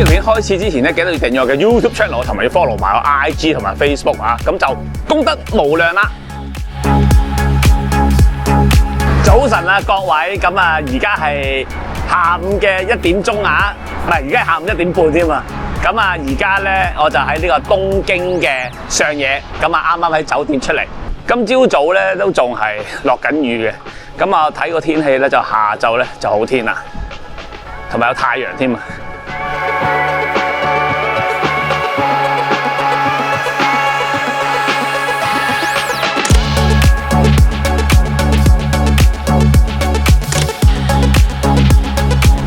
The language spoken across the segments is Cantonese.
條片開始之前咧，記得要訂閱我嘅 YouTube channel， 同埋要 follow 埋我 IG 同埋 Facebook 啊，咁就功德無量啦！早晨啊，各位，咁啊，而家係下午嘅1點鐘啊，唔係，而家係下午1點半添啊。咁啊，而家咧我就喺呢個東京嘅上野，咁啊啱啱喺酒店出嚟。今朝早咧都仲係落緊雨嘅，咁啊睇個天氣咧就下晝咧就好天啦，同埋有太陽添啊！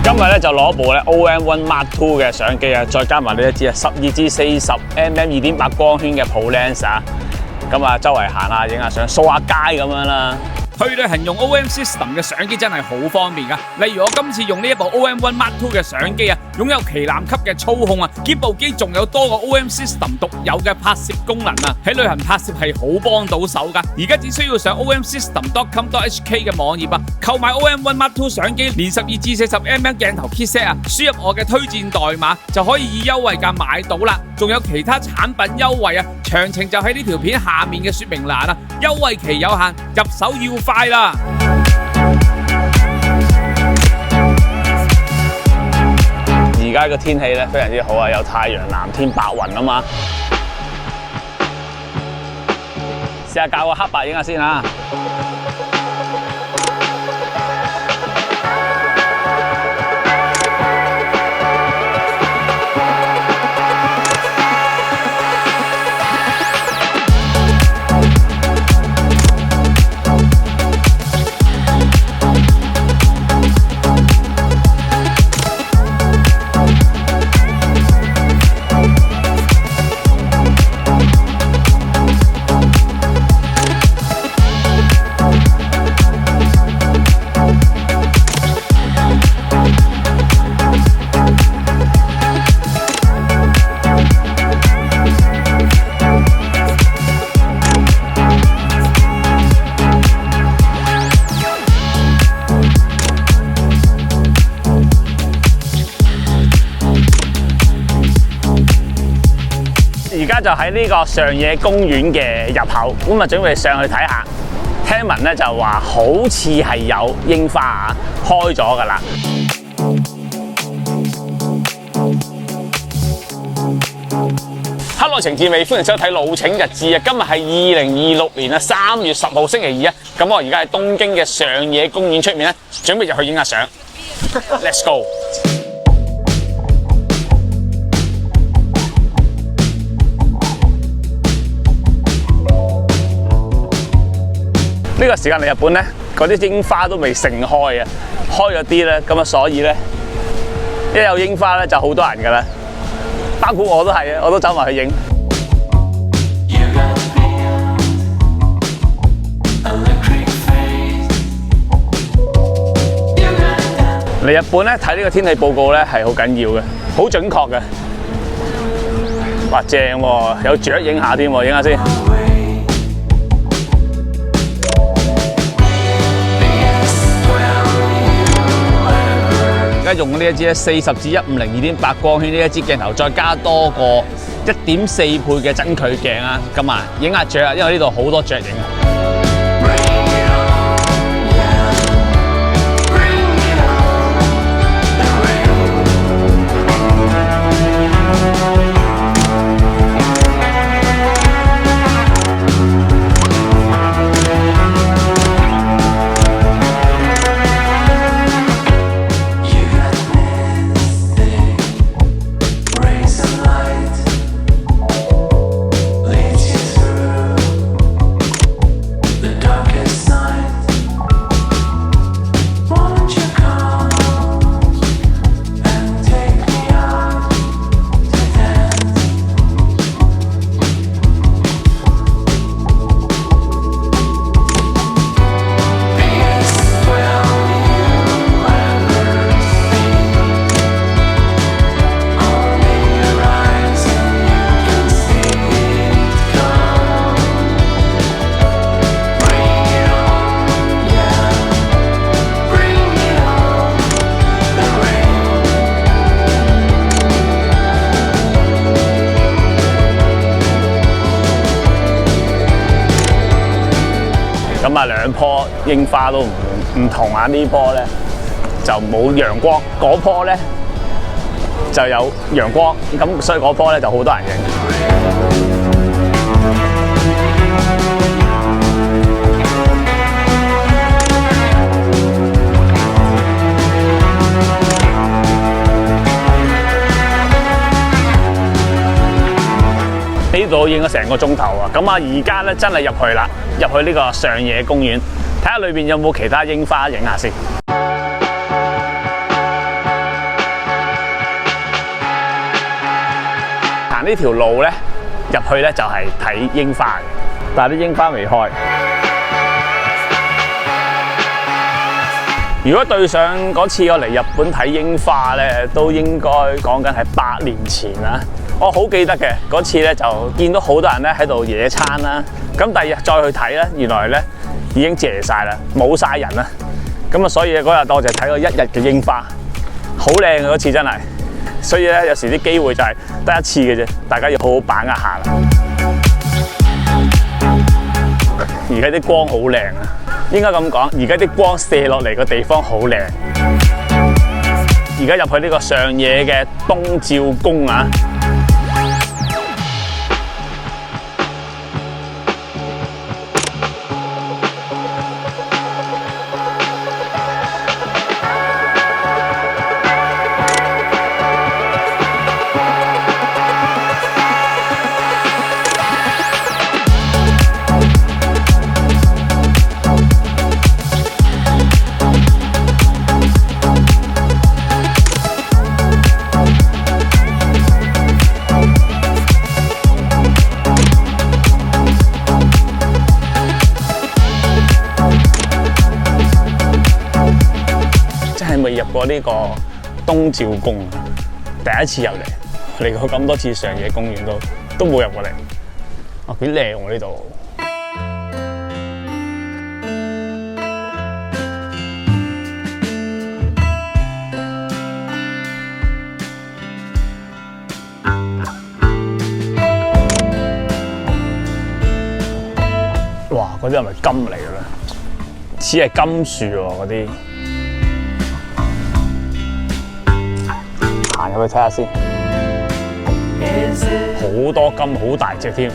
今日咧就攞部咧 OM1 Mark II 嘅相機啊，再加埋呢一支啊12至40mm 2.8光圈嘅 Pro Lens 啊，咁啊周圍行下影下相，掃下街咁樣啦。去旅行用 OM System 嘅相機真係好方便噶，例如我今次用呢一部 OM1 Mark II 嘅相機啊，擁有旗艦級嘅操控啊，兼部機仲有多個 OM System 獨有嘅拍攝功能啊，喺旅行拍攝係好幫到手噶。而家只需要上 omsystem.com.hk 嘅網頁啊，購買 OM1 Mark II 相機連12至40mm 鏡頭 kit set 啊，輸入我嘅推薦代碼就可以以優惠價買到啦。仲有其他產品優惠啊，詳情就喺呢條片下面嘅說明欄啊，優惠期有限，入手要快啦！而家個天氣咧非常之好啊，有太陽、藍天、白雲啊嘛。試下校個黑白影下先啊！而家就喺呢個上野公園嘅入口，咁啊準備上去睇下。聽聞咧就話好似係有櫻花啊，開咗噶啦。Hello， 程志偉，歡迎收睇《老請日誌》啊！今日係2026年啊3月10號星期二啊，咁我而家喺東京嘅上野公園出面咧，準備入去影下相。Let's go！呢個時間嚟日本咧，嗰啲櫻花都未盛開啊，開咗啲咧，咁啊所以咧，一有櫻花咧就好多人噶啦，包括我都係啊，我都走埋去影。嚟日本咧睇呢個天氣報告咧係好緊要嘅，好準確嘅。哇，正喎，有雀影下添喎，影下先。而家用呢一支咧40至150 2.8光圈呢一支鏡頭，再加多個1.4倍嘅增距鏡啊，咁啊影下雀啊，因為呢度好多雀影啊。櫻花都唔同啊！呢棵咧就冇陽光，嗰棵咧就有陽光，咁所以嗰棵咧就好多人影。呢度影咗成個鐘頭啊！咁啊，而家咧真係入去啦，入去呢個上野公園，睇下裏邊有冇其他櫻花影下先。行呢條路咧，入去咧就係睇櫻花嘅，但係啲櫻花未開。如果對上嗰次我嚟日本睇櫻花咧，都應該講緊係8年前啦。我好記得嘅嗰次咧，就見到好多人咧喺度野餐啦。咁第二日再去睇咧，原來咧已經謝晒啦，冇晒人啦。咁啊，所以嗰日我就睇過1日嘅櫻花，好靚嘅嗰次真係。所以咧，有時啲機會就係得一次嘅啫，大家要好好把握下啦。而家啲光好靚啊，應該咁講，而家啲光射落嚟個地方好靚。而家入去呢個上野嘅東照宮啊！未入過呢個東照宮，第一次入嚟過咁多次上野公園都冇入過嚟。啊，幾靚喎呢度！哇，嗰啲係咪金嚟嘅咧？似係金樹喎嗰啲。行入去睇下先，好多金，好大隻添。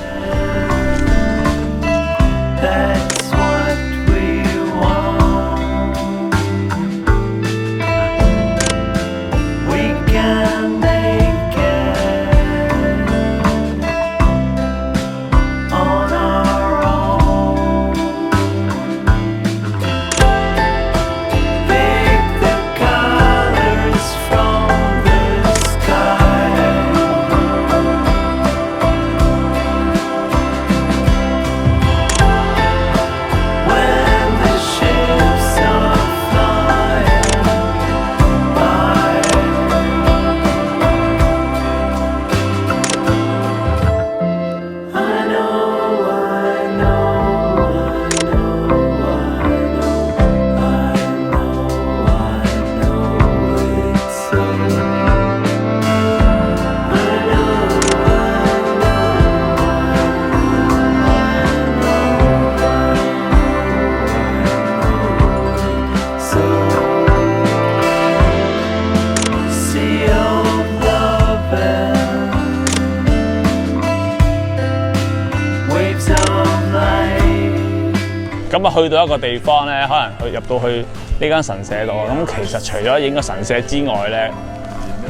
咁啊，去到一個地方咧，可能入到去呢間神社度。咁其實除咗影個神社之外咧，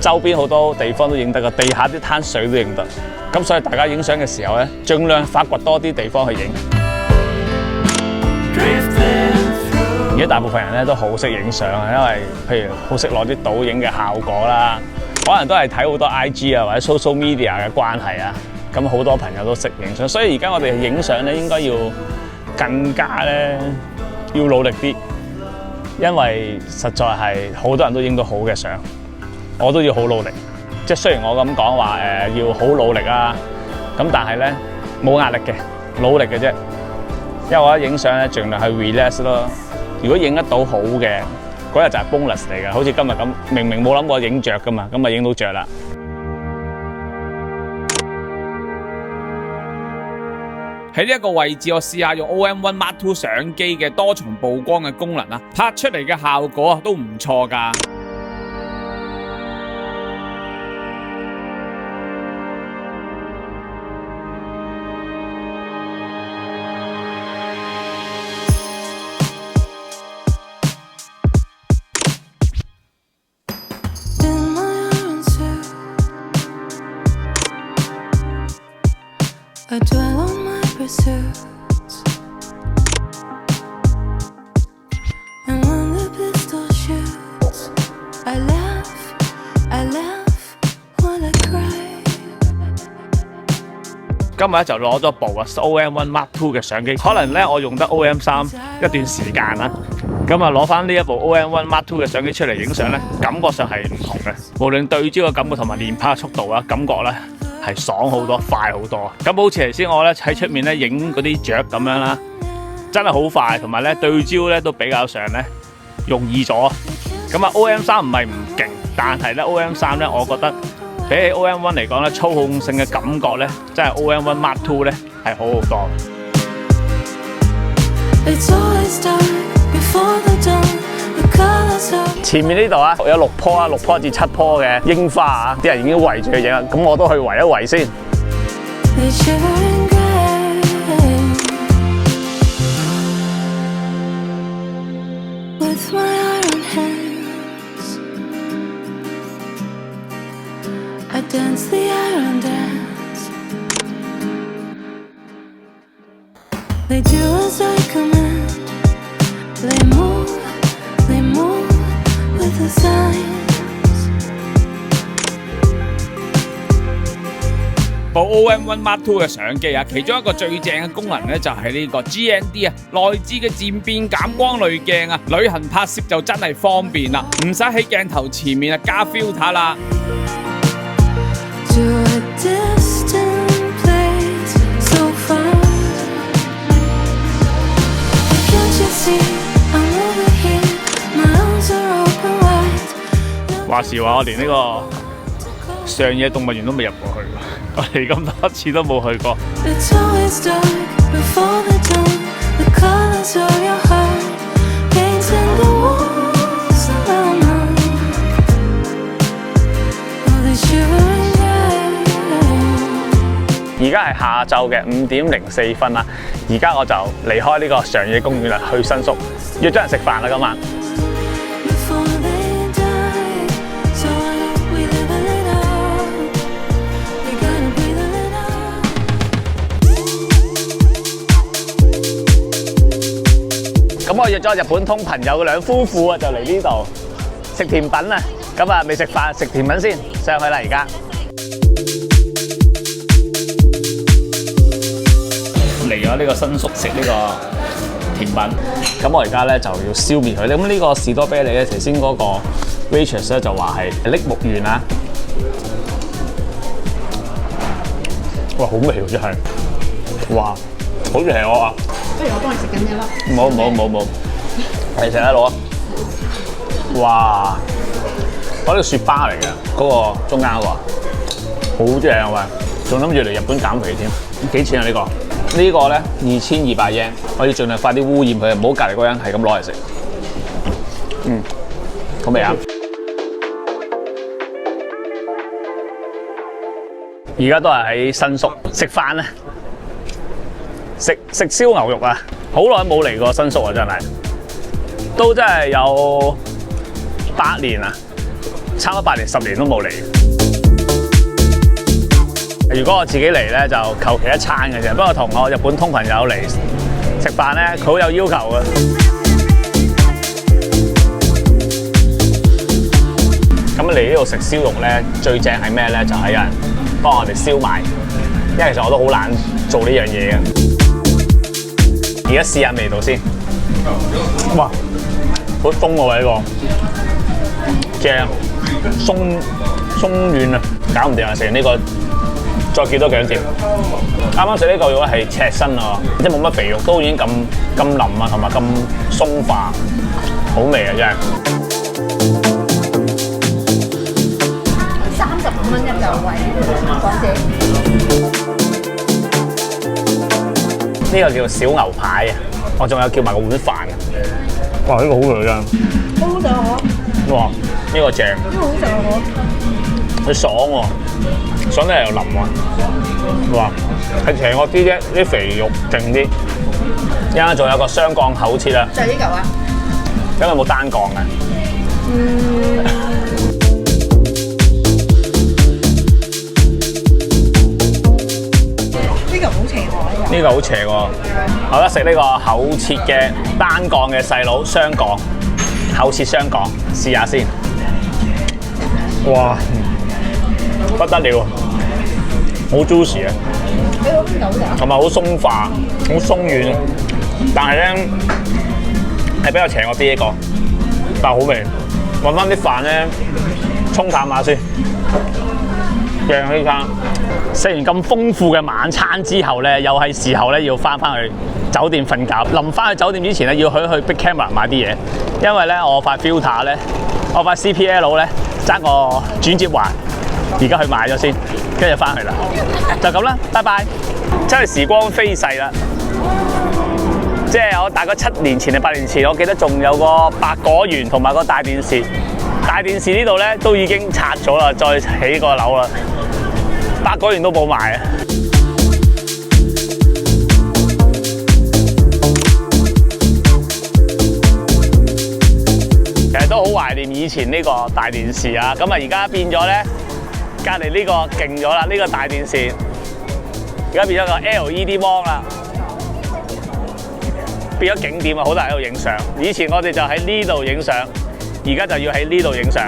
周邊好多地方都影得，個地下啲灘水都影得。咁所以大家影相嘅時候咧，盡量發掘多啲地方去影。而家大部分人咧都好識影相啊，因為譬如好識攞啲倒影嘅效果啦，可能都係睇好多 IG 啊或者 social media 嘅關係啊。咁好多朋友都識影相，所以而家我哋影相咧應該要更加咧要努力啲，因為實在係好多人都影到好嘅相，我都要好努力。即係雖然我咁講話要好努力啊，咁但係咧冇壓力嘅，努力嘅啫。因為我覺得影相咧盡量去 relax 咯。如果影得到好嘅，嗰日就係 bonus 嚟嘅。好似今日咁，明明冇諗過影雀噶嘛，咁咪影到雀啦。喺呢一個位置，我試下用 OM1 Mark II 相機嘅多重曝光嘅功能啊，拍出嚟嘅效果都唔錯㗎。I dwell on my pursuits, and when the pistol shoots, I laugh while I cry. 今日就攞咗部OM1 Mark II 嘅相機，可能咧我用得 OM3 一段時間啦，咁啊攞翻呢一部 OM1 Mark II 嘅相機出嚟影相咧，感覺上係唔同嘅，無論對焦嘅感覺同埋連拍嘅速度啊，感覺咧係爽好多，快好多。咁好似頭先我咧喺出面咧影嗰啲雀咁樣啦，真係好快，同埋咧對焦咧都比較上咧容易咗。咁啊 OM3 唔係唔勁，但係咧 OM3 咧我覺得比起 OM1 嚟講咧，操控性嘅感覺咧，真係 OM1 Mark II 咧係好好多。前面呢度啊，有6棵啊，6棵至7棵嘅櫻花啊，啲人已經圍住佢影啦，咁我都去圍一圍先。部 OM1 Mark II 嘅相機啊，其中一個最正嘅功能咧就係呢個 GND 啊，內置嘅漸變減光濾鏡啊，旅行拍攝就真係方便啦，唔使喺鏡頭前面啊加 filter 啦。話時話，我連呢個上野動物園都未入過去，我嚟咁多次都冇去過。而家係下晝嘅5點04分啦，而家我就離開呢個上野公園啦，去新宿約咗人食飯啦今晚。咁我約咗日本通朋友兩夫婦啊，就嚟呢度食甜品啊！咁啊未食飯，食甜品先，上去啦而家。嚟咗呢個新宿食呢個甜品，咁我而家咧就要消滅佢。咁呢個士多啤梨咧，頭先嗰個 waitress 咧就話係櫪木園啊！哇，好味喎真係！哇，好似係我啊！不如我幫你食緊一粒。冇，你食得攞啊！哇，嗰個雪巴嚟嘅，嗰個中間嗰個，好正啊喂！仲諗住嚟日本減肥添，幾錢啊呢個？呢個咧2200 yen，我要盡量快啲污染佢，唔好隔離嗰人係咁攞嚟食。好味啊！而家都係喺新宿食飯啊！食燒牛肉啊！好耐冇嚟過新宿啊，真係都真係有8年啊，差唔多8年10年都冇嚟。如果我自己嚟咧，就求其一餐嘅啫。不過同我日本通朋友嚟食飯咧，佢好有要求嘅。咁嚟呢度食燒肉咧，最正係咩咧？就係有人幫我哋燒埋，因為其實我都好懶做呢樣嘢嘅。而家試下味道先，哇，好鬆喎呢個，正，鬆軟啊，搞唔掂啊！食完呢個再叫多2條。啱啱食呢嚿肉咧係赤身啊，即係冇乜肥肉，都已經咁腍啊，同埋咁鬆化，好味啊真係。35蚊一嚿位，港紙。呢個叫小牛排啊！我仲有叫埋個碗飯啊！哇，呢個好味啊！好好食啊我！哇，呢個正，呢個好食啊我！佢爽喎，爽得嚟又腍喎。哇，係邪惡啲啫，啲肥肉勁啲。而家仲有個雙鋼厚切啊！就係呢嚿啊！因為冇單鋼嘅。呢嚿好邪喎！呢個好邪喎！我覺得食呢個厚切嘅單鋼嘅細佬雙鋼，厚切雙鋼，試下先。哇，不得了，好 juicy 啊！同埋好鬆化，好鬆軟，但係咧係比較邪惡啲呢個，但係好味。揾翻啲飯咧沖淡下先，正呢餐。食完咁豐富嘅晚餐之後咧，又係時候咧要翻去酒店瞓覺。臨翻去酒店之前咧，要去 Big Camera 買啲嘢，因為咧我塊 filter 咧，我塊 CPL 咧爭個轉接環，而家去買咗先，跟住翻去啦。就咁啦，拜拜。真係時光飛逝啦！即係我大概7年前定8年前，我記得仲有個百果園同埋個大電視。大電視呢度咧都已經拆咗啦，再起個樓啦。百果園都冇賣啊！其實都好懷念以前呢個大電視啊！咁啊，而家變咗咧，隔離呢個勁咗啦，呢個大電視而家變咗個 LED 芒啦，變咗景點啊！好多人喺度影相。以前我哋就喺呢度影相，而家就要喺呢度影相。